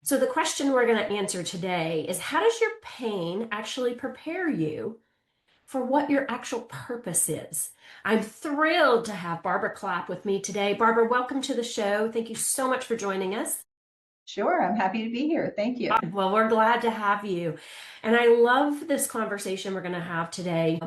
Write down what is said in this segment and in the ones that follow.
So, the question we're going to answer today is how does your pain actually prepare you for what your actual purpose is? I'm thrilled to have Barbara Clapp with me today. Barbara, welcome to the show. Thank you so much for joining us. Sure, I'm happy to be here. Thank you. Well, we're glad to have you. And I love this conversation we're going to have today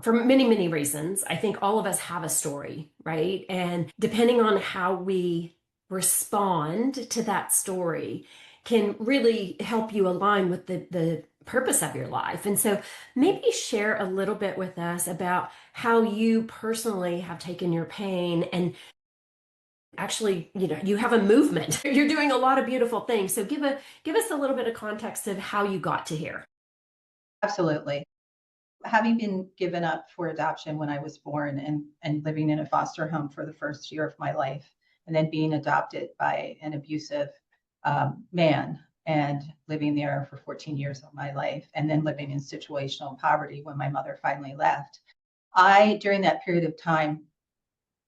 for many, many reasons. I think all of us have a story, right? And depending on how we respond to that story can really help you align with the purpose of your life. And so maybe share a little bit with us about how you personally have taken your pain and actually, you have a movement. You're doing a lot of beautiful things. So give us a little bit of context of how you got to here. Absolutely. Having been given up for adoption when I was born and living in a foster home for the first year of my life, and then being adopted by an abusive man and living there for 14 years of my life, and then living in situational poverty when my mother finally left. During that period of time,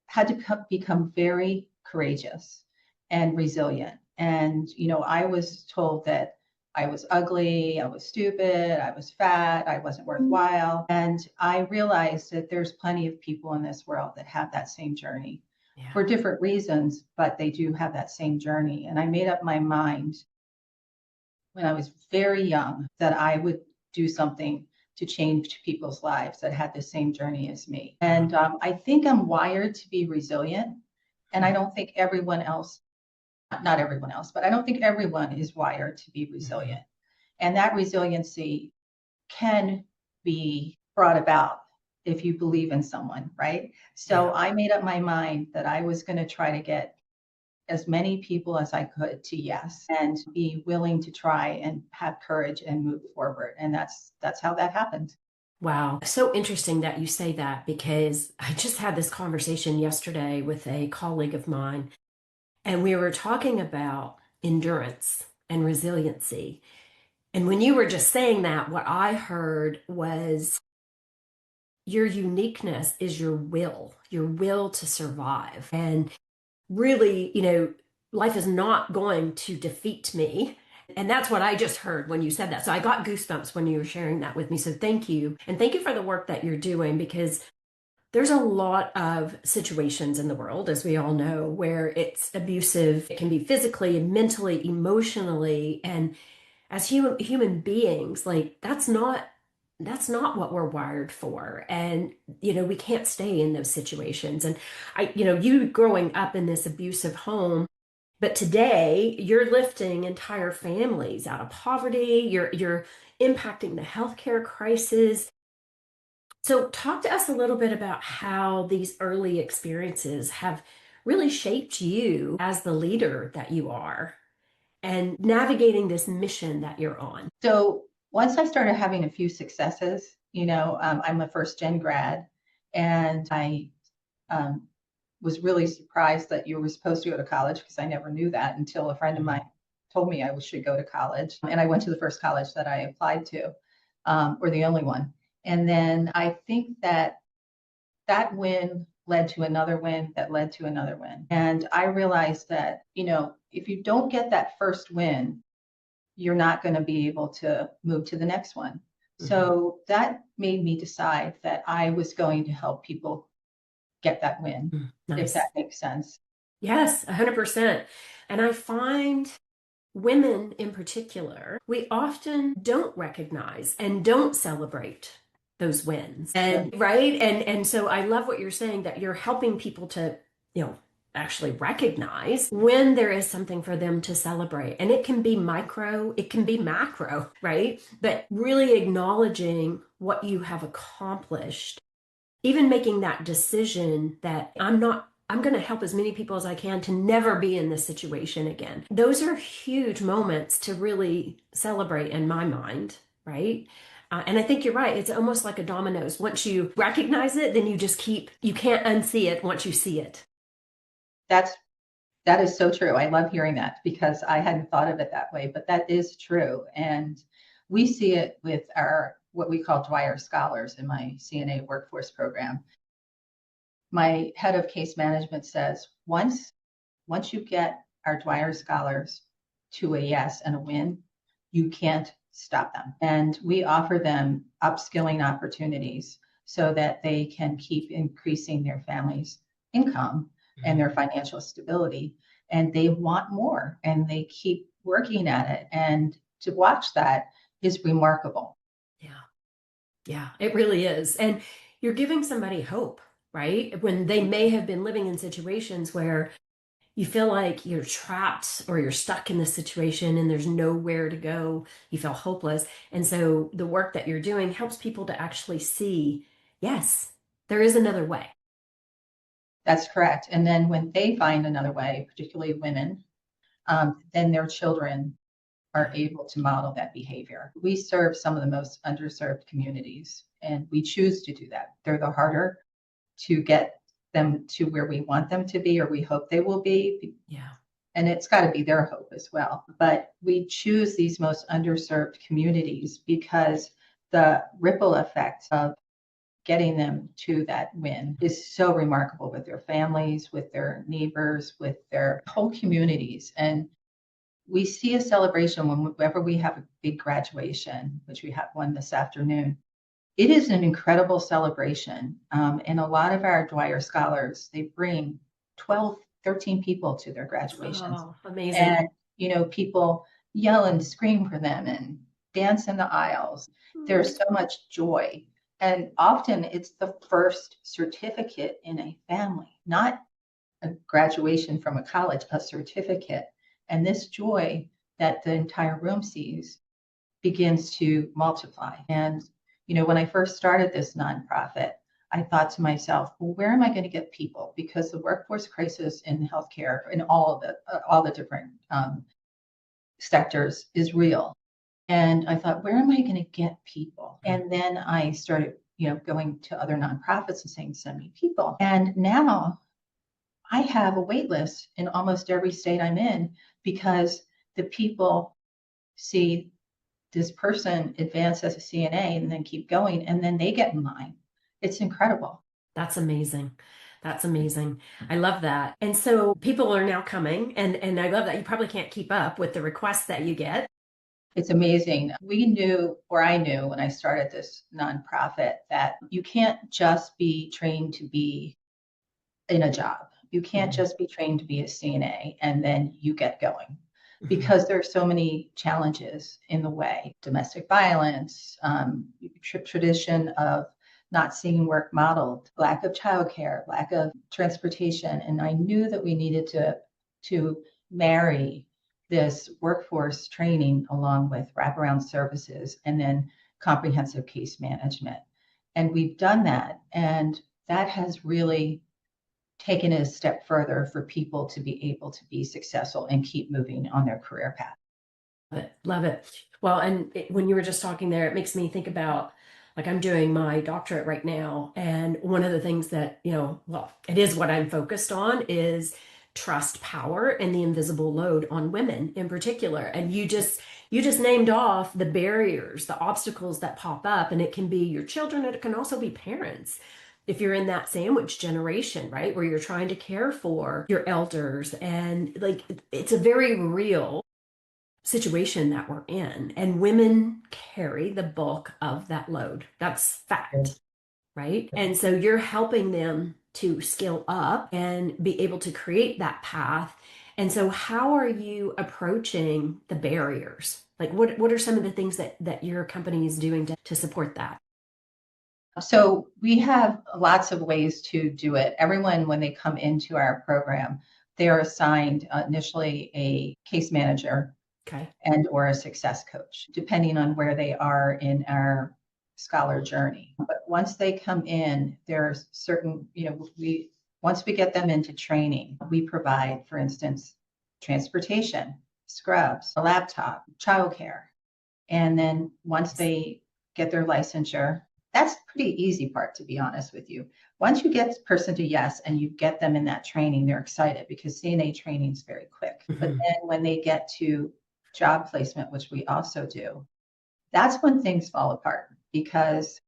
had to become very courageous and resilient. And, I was told that I was ugly, I was stupid, I was fat, I wasn't worthwhile. And I realized that there's plenty of people in this world that have that same journey Yeah. for different reasons, but they do have that same journey. And I made up my mind when I was very young that I would do something to change people's lives that had the same journey as me. And I think I'm wired to be resilient. And I don't think everyone else, not everyone else, but I don't think everyone is wired to be resilient. And that resiliency can be brought about if you believe in someone, right? So I made up my mind that I was going to try to get as many people as I could to yes, and be willing to try and have courage and move forward. And that's how that happened. Wow. So interesting that you say that because I just had this conversation yesterday with a colleague of mine, and we were talking about endurance and resiliency. And when you were just saying that, what I heard was your uniqueness is your will to survive. And really, life is not going to defeat me. And that's what I just heard when you said that. So I got goosebumps when you were sharing that with me. So thank you. And thank you for the work that you're doing because there's a lot of situations in the world, as we all know, where it's abusive. It can be physically, mentally, emotionally. And as human beings, like that's not what we're wired for. And we can't stay in those situations. And you growing up in this abusive home, but today you're lifting entire families out of poverty. You're impacting the healthcare crisis. So talk to us a little bit about how these early experiences have really shaped you as the leader that you are and navigating this mission that you're on. So once I started having a few successes, I'm a first gen grad, and I um, was really surprised that you were supposed to go to college because I never knew that until a friend of mine told me I should go to college. And I went to the first college that I applied to, or the only one. And then I think that win led to another win that led to another win. And I realized that, if you don't get that first win, you're not going to be able to move to the next one. Mhm. So that made me decide that I was going to help people get that win, if Nice. that makes sense. Yes, 100%. And I find women in particular, we often don't recognize and don't celebrate those wins. Sure. And right? And so I love what you're saying that you're helping people to, actually recognize when there is something for them to celebrate. And it can be micro, it can be macro, right? But really acknowledging what you have accomplished, even making that decision that I'm going to help as many people as I can to never be in this situation again. Those are huge moments to really celebrate in my mind, right? And I think you're right. It's almost like a dominoes. Once you recognize it, then you can't unsee it once you see it. That's that is so true. I love hearing that because I hadn't thought of it that way, but that is true. And we see it with our what we call Dwyer scholars in my CNA workforce program. My head of case management says once you get our Dwyer scholars, to a yes and a win, you can't stop them. And we offer them upskilling opportunities so that they can keep increasing their family's income and their financial stability. And they want more and they keep working at it. And to watch that is remarkable. Yeah. Yeah, it really is. And you're giving somebody hope, right? When they may have been living in situations where you feel like you're trapped or you're stuck in this situation and there's nowhere to go, you feel hopeless. And so the work that you're doing helps people to actually see, yes, there is another way. That's correct. And then when they find another way, particularly women, then their children are Yeah. able to model that behavior. We serve some of the most underserved communities, and we choose to do that. They're the harder to get them to where we want them to be or we hope they will be. Yeah. And it's got to be their hope as well. But we choose these most underserved communities because the ripple effect of getting them to that win is so remarkable with their families, with their neighbors, with their whole communities. And we see a celebration whenever we have a big graduation, which we have one this afternoon. It is an incredible celebration. And a lot of our Dwyer scholars, they bring 12, 13 people to their graduations. Oh, amazing. And, people yell and scream for them and dance in the aisles. Mm. There's so much joy. And often it's the first certificate in a family, not a graduation from a college, a certificate. And this joy that the entire room sees begins to multiply. And, when I first started this nonprofit, I thought to myself, well, where am I going to get people? Because the workforce crisis in healthcare in all the different sectors is real. And I thought, where am I going to get people? And then I started, going to other nonprofits and saying, send me people. And now I have a wait list in almost every state I'm in because the people see this person advance as a CNA and then keep going, and then they get in line. It's incredible. That's amazing. That's amazing. I love that. And so people are now coming, and I love that you probably can't keep up with the requests that you get. It's amazing. We knew, or I knew when I started this nonprofit, that you can't just be trained to be in a job. You can't Mhm. just be trained to be a CNA and then you get going Mhm. because there are so many challenges in the way. Domestic violence, tradition of not seeing work modeled, lack of childcare, lack of transportation. And I knew that we needed to marry this workforce training along with wraparound services and then comprehensive case management. And we've done that. And that has really taken it a step further for people to be able to be successful and keep moving on their career path. Love it. Love it. Well, and when you were just talking there, it makes me think about like I'm doing my doctorate right now. And one of the things that, well, it is what I'm focused on is trust power and the invisible load on women in particular. And you just named off the barriers, the obstacles that pop up, and it can be your children, and it can also be parents. If you're in that sandwich generation, right, where you're trying to care for your elders, and like it's a very real situation that we're in, and women carry the bulk of that load. That's fact, right? And so you're helping them to skill up and be able to create that path. And so how are you approaching the barriers? Like what are some of the things that your company is doing to support that? So we have lots of ways to do it. Everyone, when they come into our program, they are assigned initially a case manager Okay. and or a success coach, depending on where they are in our scholar journey. But once they come in, there's certain, we once we get them into training, we provide, for instance, transportation, scrubs, a laptop, childcare. And then once they get their licensure, that's the pretty easy part, to be honest with you. Once you get the person to yes and you get them in that training, they're excited because CNA training is very quick. But Mhm. then when they get to job placement, which we also do, that's when things fall apart because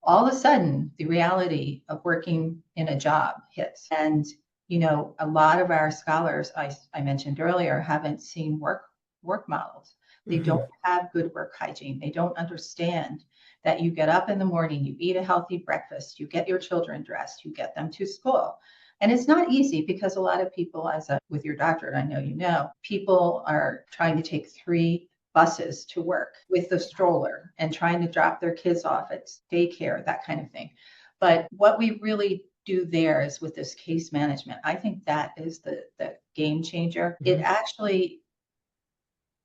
all of a sudden the reality of working in a job hits. And, a lot of our scholars, I mentioned earlier, haven't seen work work models. They Hmm. don't have good work hygiene. They don't understand that you get up in the morning, you eat a healthy breakfast, you get your children dressed, you get them to school. And it's not easy because a lot of people, with your doctorate, I know you know, people are trying to take 3 buses to work with the stroller and trying to drop their kids off at daycare, that kind of thing. But what we really do there is with this case management, I think that is the game changer. It Hmm. actually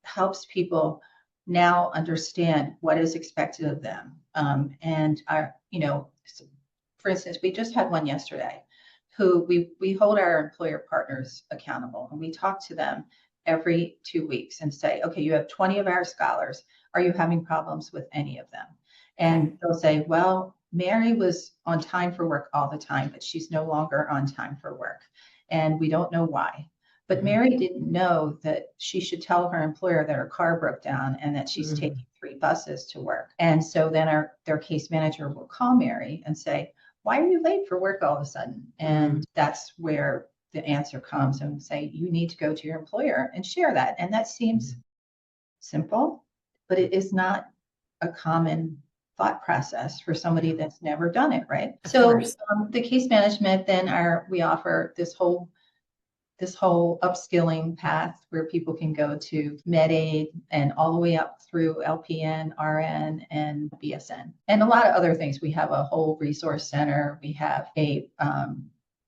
helps people now understand what is expected of them. And for instance, we just had one yesterday who we hold our employer partners accountable, and we talk to them every 2 weeks and say, okay, you have 20 of our scholars. Are you having problems with any of them? Okay. And they'll say, well, Mary was on time for work all the time, but she's no longer on time for work. And we don't know why. But Hmm. Mary didn't know that she should tell her employer that her car broke down and that she's Hmm. taking 3 buses to work. And so then their case manager will call Mary and say, why are you late for work all of a sudden? Hmm. And that's where the answer comes and say, you need to go to your employer and share that. And that seems simple, but it is not a common thought process for somebody Yeah. that's never done it, right? Of So course. the case management, then we offer this whole upskilling path where people can go to med aid and all the way up through LPN, RN, and BSN, and a lot of other things. We have a whole resource center. We have a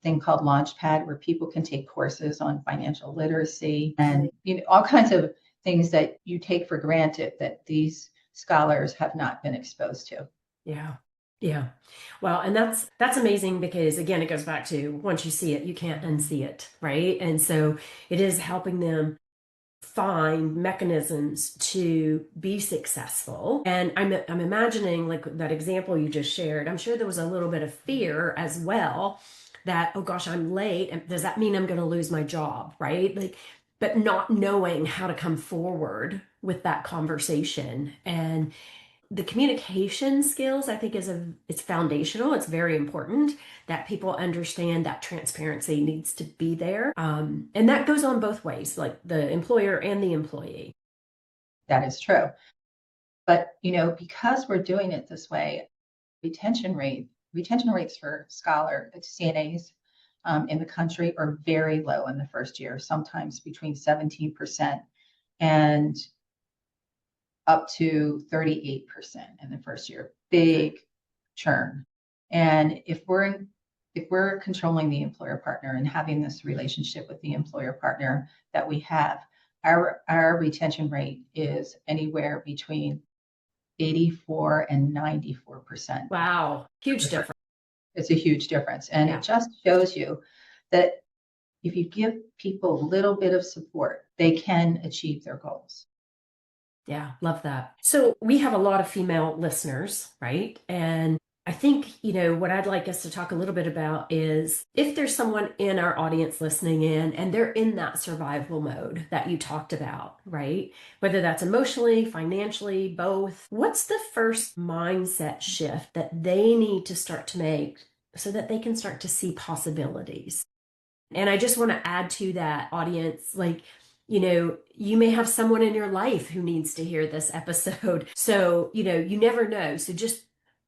thing called Launchpad where people can take courses on financial literacy and all kinds of things that you take for granted that these scholars have not been exposed to. Yeah. Yeah. Well, and that's amazing because again, it goes back to once you see it, you can't unsee it, right? And so it is helping them find mechanisms to be successful. And I'm imagining like that example you just shared. I'm sure there was a little bit of fear as well that, oh gosh, I'm late. And does that mean I'm going to lose my job, right? Like, but not knowing how to come forward with that conversation and the communication skills I think it's foundational. It's very important that people understand that transparency needs to be there, and that goes on both ways, like the employer and the employee. That is true. But because we're doing it this way, retention rates for scholar CNAs in the country are very low in the first year, sometimes between 17% and up to 38% in the first year. Okay. Big churn. And if we're controlling the employer partner and having this relationship with the employer partner that we have, our retention rate is anywhere between 84 and 94% Wow, for huge the first. difference. It's a huge difference. And it Yeah. just shows you that if you give people a little bit of support, they can achieve their goals. Yeah, love that. So we have a lot of female listeners, right? And I think, what I'd like us to talk a little bit about is if there's someone in our audience listening in and they're in that survival mode that you talked about, right? Whether that's emotionally, financially, both, what's the first mindset shift that they need to start to make so that they can start to see possibilities? And I just want to add to that audience, like, you may have someone in your life who needs to hear this episode. So, you never know. So just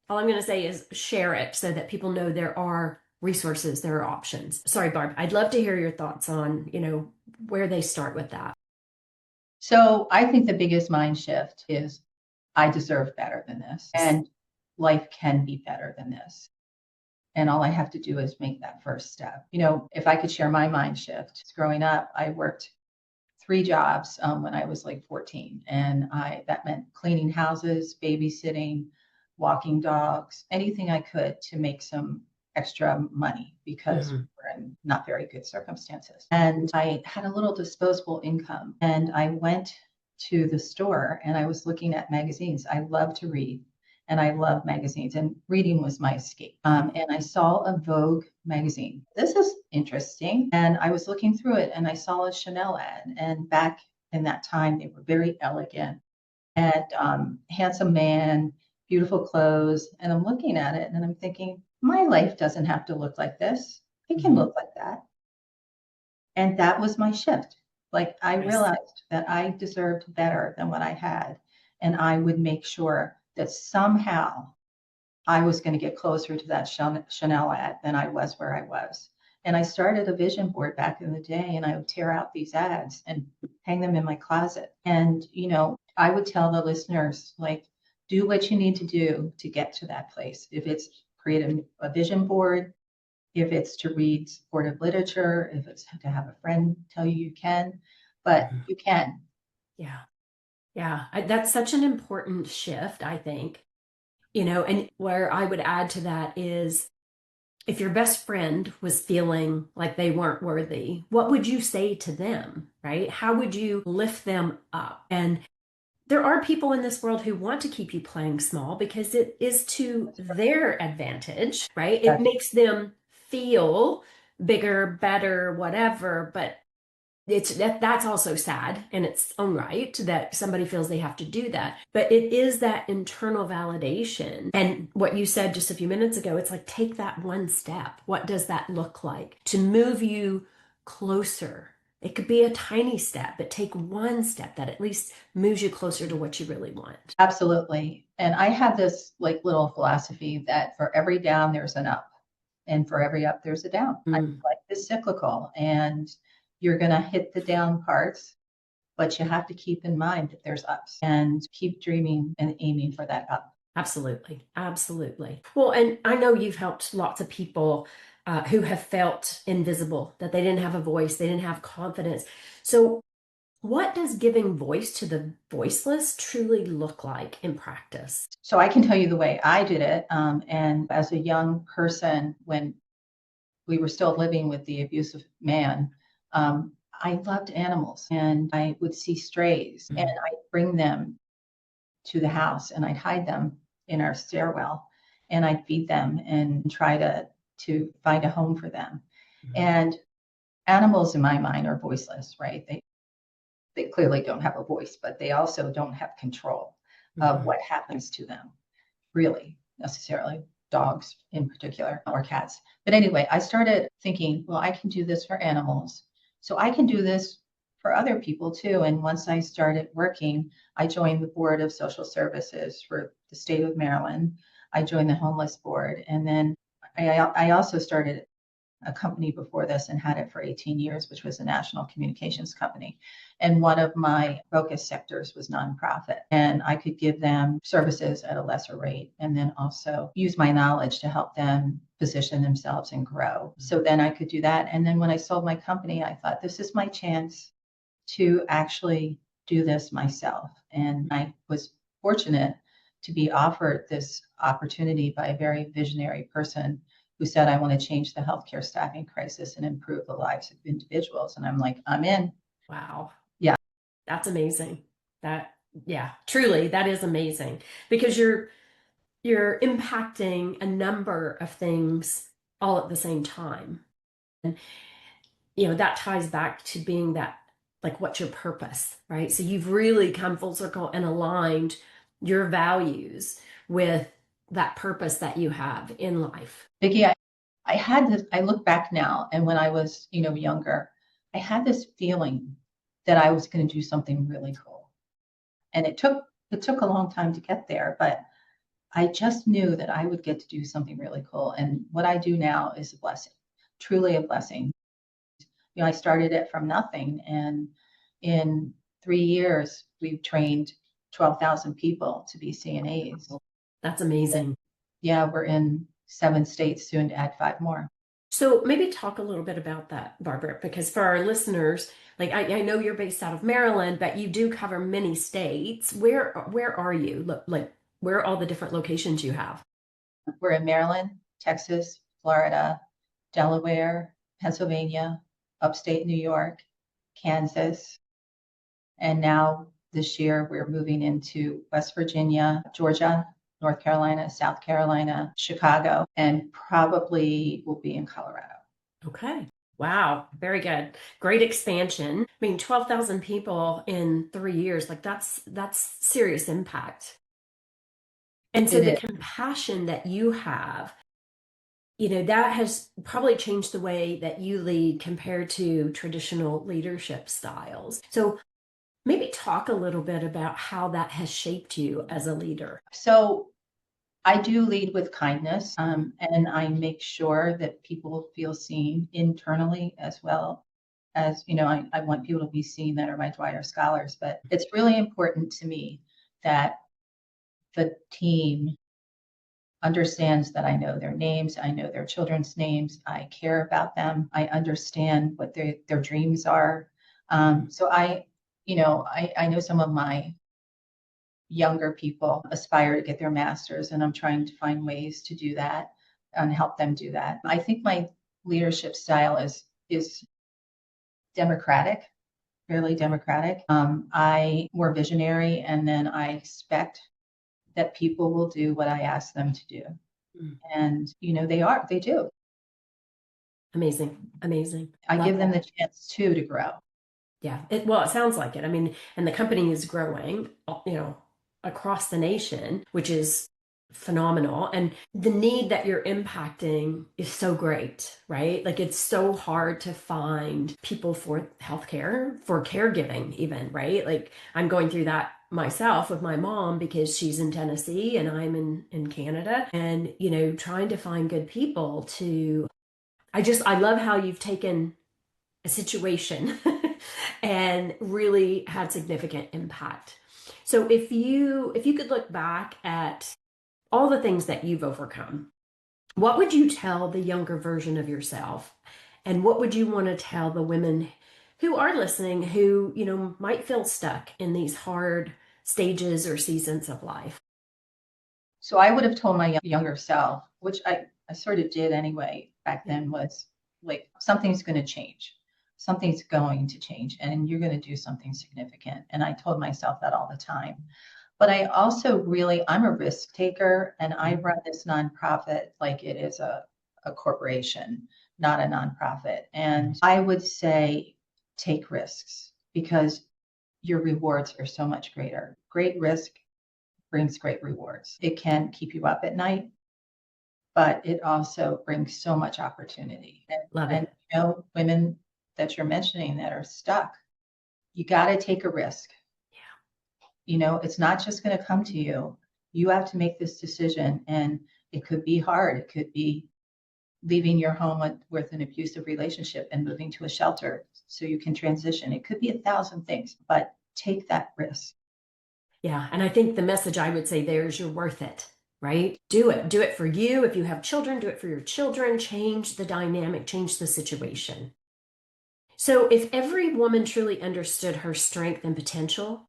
all I'm going to say is share it so that people know there are resources, there are options. Sorry, Barb, I'd love to hear your thoughts on, where they start with that. So I think the biggest mind shift is I deserve better than this, and life can be better than this. And all I have to do is make that first step. If I could share my mind shift, growing up, I worked 3 jobs when I was like 14, and that meant cleaning houses, babysitting, walking dogs, anything I could to make some extra money because Mhm. we're in not very good circumstances. And I had a little disposable income, and I went to the store and I was looking at magazines. I love to read and I love magazines, and reading was my escape. And I saw a Vogue magazine. This is interesting. And I was looking through it and I saw a Chanel ad. And back in that time, they were very elegant and handsome man, beautiful clothes. And I'm looking at it and I'm thinking, my life doesn't have to look like this. It can Mhm. look like that. And that was my shift. Like I Yes. realized that I deserved better than what I had, and I would make sure that somehow I was going to get closer to that Chanel ad than I was where I was. And I started a vision board back in the day, and I would tear out these ads and hang them in my closet. And, I would tell the listeners, like, do what you need to do to get to that place. If it's create a vision board, if it's to read supportive literature, if it's to have a friend tell you you can, but Mhm. you can. Yeah. Yeah. That's such an important shift, I think. And where I would add to that is if your best friend was feeling like they weren't worthy, what would you say to them, right? How would you lift them up? And there are people in this world who want to keep you playing small because it is to That's their advantage, right? It that's makes them feel bigger, better, whatever, but that's also sad in its own right that somebody feels they have to do that. But it is that internal validation. And what you said just a few minutes ago, it's like take that one step. What does that look like to move you closer? It could be a tiny step, but take one step that at least moves you closer to what you really want. absolutely. And I have this like little philosophy that for every down, there's an up, and for every up, there's a down. I Mm, like this cyclical, and you're going to hit the down parts, but you have to keep in mind that there's ups and keep dreaming and aiming for that up. absolutely. Absolutely. Well, and I know you've helped lots of people who have felt invisible, that they didn't have a voice, they didn't have confidence. So, what does giving voice to the voiceless truly look like in practice? So I can tell you the way I did it. And as a young person, when we were still living with the abusive man, I loved animals, and I would see strays and Mm, I'd bring them to the house and I'd hide them in our stairwell, and I'd feed them and try to find a home for them. mm, And animals in my mind are voiceless, right? They clearly don't have a voice, but they also don't have control of mhm. what happens to them, really, necessarily, dogs in particular, or cats. But anyway, I started thinking, well, I can do this for animals. So I can do this for other people too. And once I started working, I joined the Board of Social Services for the state of Maryland. I joined the Homeless Board. And then I also started a company before this and had it for 18 years, which was a national communications company. And one of my focus sectors was nonprofit. And I could give them services at a lesser rate and then also use my knowledge to help them position themselves and grow. So then I could do that. And then when I sold my company, I thought, this is my chance to actually do this myself. And I was fortunate to be offered this opportunity by a very visionary person who said, I want to change the healthcare staffing crisis and improve the lives of individuals. And I'm like, I'm in. Wow, Yeah, that's amazing. That, yeah, truly, that is amazing because you're impacting a number of things all at the same time. And that ties back to being that, like, what's your purpose, right? So you've really come full circle and aligned your values with that purpose that you have in life. Vicki, I had this, I look back now, and when I was, younger, I had this feeling that I was going to do something really cool. And it took a long time to get there, but I just knew that I would get to do something really cool. And what I do now is a blessing, truly a blessing. I started it from nothing. And in 3 years, we've trained 12,000 people to be CNAs. That's amazing. Yeah, we're in 7 states, soon to add 5 more. So maybe talk a little bit about that, Barbara, because for our listeners, like I know you're based out of Maryland, but you do cover many states. Where are you? Like where are all the different locations you have? We're in Maryland, Texas, Florida, Delaware, Pennsylvania, upstate New York, Kansas, and now this year we're moving into West Virginia, Georgia, North Carolina, South Carolina, Chicago, and probably will be in Colorado. Okay. Wow. Very good. Great expansion. I mean, 12,000 people in 3 years, like that's serious impact. And so It the is. compassion that you have that has probably changed the way that you lead compared to traditional leadership styles. So maybe talk a little bit about how that has shaped you as a leader. So I do lead with kindness, and I make sure that people feel seen internally as well as, I want people to be seen that are my Dwyer scholars, but it's really important to me that the team understands that I know their names, I know their children's names, I care about them, I understand what their dreams are. So I know some of my younger people aspire to get their masters, and I'm trying to find ways to do that and help them do that. I think my leadership style is democratic, fairly democratic. I more visionary, and then I expect that people will do what I ask them to do. Mm. And they do. Amazing. Amazing. I Love give them the that. chance too to grow. Yeah. Well, it sounds like it. I mean, and the company is growing, across the nation, which is phenomenal. And the need that you're impacting is so great, right? Like it's so hard to find people for healthcare, for caregiving, even, right? Like I'm going through that myself with my mom because she's in Tennessee and I'm in Canada. And, trying to find good people to I love how you've taken a situation and really had significant impact. So if you could look back at all the things that you've overcome, what would you tell the younger version of yourself? And what would you want to tell the women who are listening who, might feel stuck in these hard stages or seasons of life? So I would have told my younger self, which I sort of did anyway back Yeah. then, was like, something's going to change. Something's going to change, and you're going to do something significant. And I told myself that all the time. But I also I'm a risk taker, and I run this nonprofit like it is a corporation, not a nonprofit. And I would say take risks because your rewards are so much greater. Great risk brings great rewards. It can keep you up at night, but it also brings so much opportunity. Love And it. women that you're mentioning that are stuck, you got to take a risk. It's not just going to come to you. You have to make this decision, and it could be hard. It could be leaving your home with an abusive relationship and moving to a shelter so you can transition. It could be 1,000 things, but take that risk. Yeah. And I think the message I would say there is you're worth it, right? Do it. Do it for you. If you have children, do it for your children. Change the dynamic, change the situation. So if every woman truly understood her strength and potential,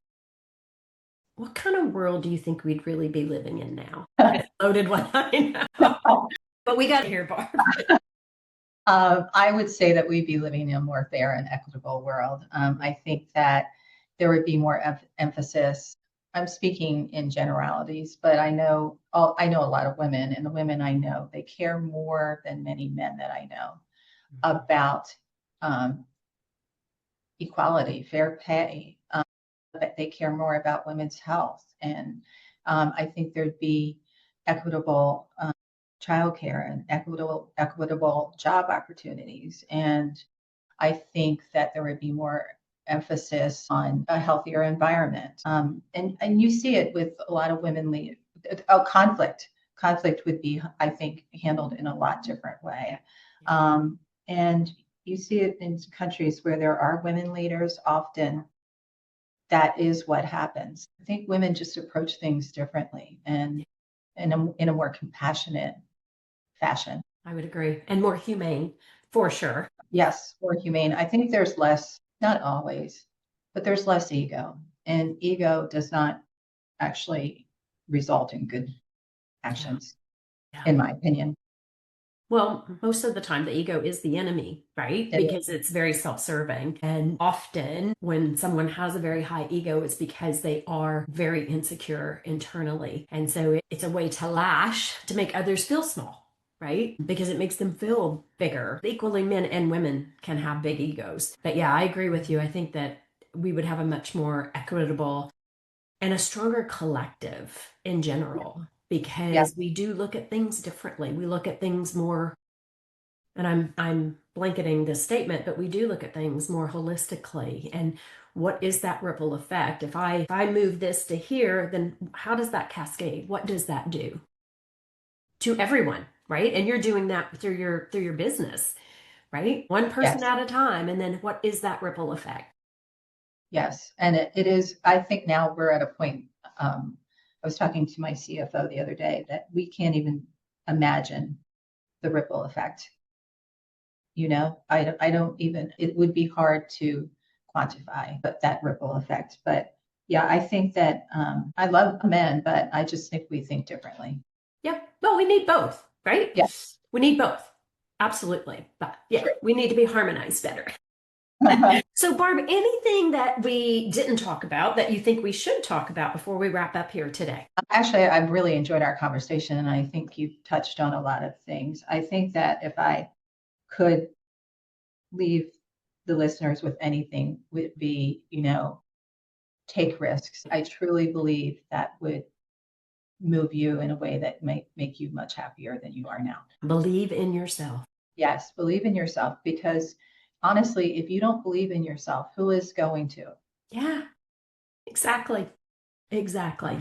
what kind of world do you think we'd really be living in now? It's a loaded one, I know. But we got to hear, Barb. I would say that we'd be living in a more fair and equitable world. I think that there would be more emphasis. I'm speaking in generalities, but I know a lot of women, and the women I know, they care more than many men that I know about um, equality, fair pay. But they care more about women's health, and I think there'd be equitable childcare and equitable job opportunities. And I think that there would be more emphasis on a healthier environment. And you see it with a lot of women lead. Conflict. Conflict would be, I think, handled in a lot different way. And you see it in countries where there are women leaders, often that is what happens. I think women just approach things differently and in a more compassionate fashion. I would agree. And more humane, for sure. Yes, more humane. I think there's less, not always, but there's less ego. And ego does not actually result in good Yeah. actions, Yeah. in my opinion. Well, most of the time, the ego is the enemy, right? It Because it's very self-serving. And often, when someone has a very high ego, it's because they are very insecure internally. And so it's a way to lash to make others feel small, right? Because it makes them feel bigger. Equally, men and women can have big egos. But yeah, I agree with you. I think that we would have a much more equitable and a stronger collective in general Yeah. because we do look at things differently. We look at things more, and I'm blanketing this statement, but we do look at things more holistically. And what is that ripple effect? If I move this to here, then how does that cascade? What does that do to everyone, right? And you're doing that through your business, right? One person Yes. at a time. And then what is that ripple effect? Yes. And it is, I think now we're at a point, I was talking to my CFO the other day that we can't even imagine the ripple effect. I don't even, it would be hard to quantify, but that ripple effect. But yeah, I think that I love men, but I just think we think differently. Yep. Well, we need both, right? Yeah. We need both. Absolutely. But yeah, we need to be harmonized better. So, Barb, anything that we didn't talk about that you think we should talk about before we wrap up here today? Actually, I've really enjoyed our conversation, and I think you touched on a lot of things. I think that if I could leave the listeners with anything, would be, take risks. I truly believe that would move you in a way that might make you much happier than you are now. Believe in yourself. Yes, believe in yourself, because honestly, if you don't believe in yourself, who is going to? Yeah, exactly. Exactly.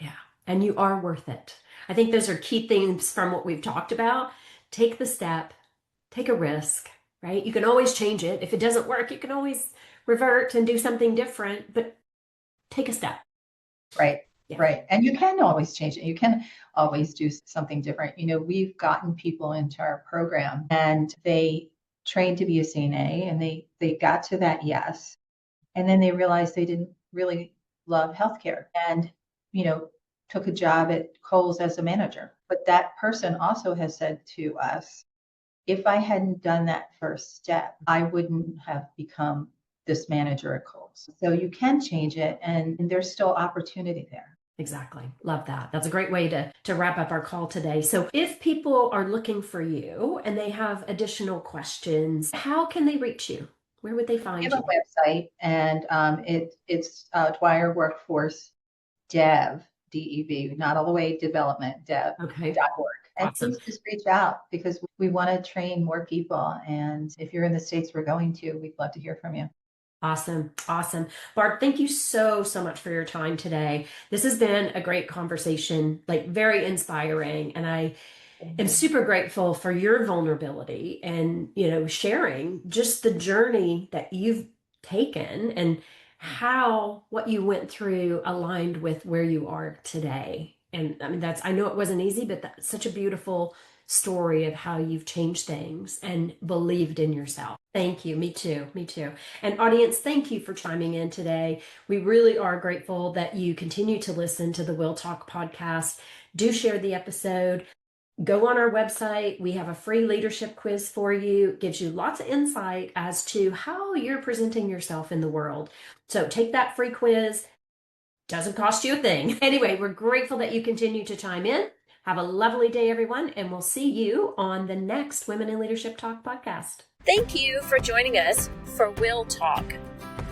Yeah. And you are worth it. I think those are key things from what we've talked about. Take the step, take a risk, right? You can always change it. If it doesn't work, you can always revert and do something different, but take a step. Right. Yeah. Right. And you can always change it. You can always do something different. We've gotten people into our program and they trained to be a CNA and they got to that yes. And then they realized they didn't really love healthcare and, took a job at Kohl's as a manager. But that person also has said to us, if I hadn't done that first step, I wouldn't have become this manager at Kohl's. So you can change it and there's still opportunity there. Exactly. Love that. That's a great way to wrap up our call today. So if people are looking for you and they have additional questions, how can they reach you? Where would they We find have you? a website and it's Dwyer Workforce Dev, DEV, not all the way development, Okay. dev.org. And Awesome. please just reach out because we want to train more people. And if you're in the states we're going to, we'd love to hear from you. Awesome. Awesome. Barb, thank you so, so much for your time today. This has been a great conversation, like very inspiring. And I am super grateful for your vulnerability and, sharing just the journey that you've taken and how what you went through aligned with where you are today. And I mean, I know it wasn't easy, but that's such a beautiful story of how you've changed things and believed in yourself. Thank you. Me too. Me too. And audience, thank you for chiming in today. We really are grateful that you continue to listen to the Will Talk podcast. Do share the episode. Go on our website. We have a free leadership quiz for you. It gives you lots of insight as to how you're presenting yourself in the world. So take that free quiz. Doesn't cost you a thing. Anyway, we're grateful that you continue to chime in. Have a lovely day, everyone, and we'll see you on the next Women in Leadership Talk podcast. Thank you for joining us for Will Talk,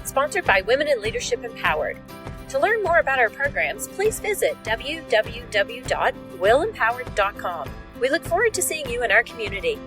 sponsored by Women in Leadership Empowered. To learn more about our programs, please visit www.willempowered.com. We look forward to seeing you in our community.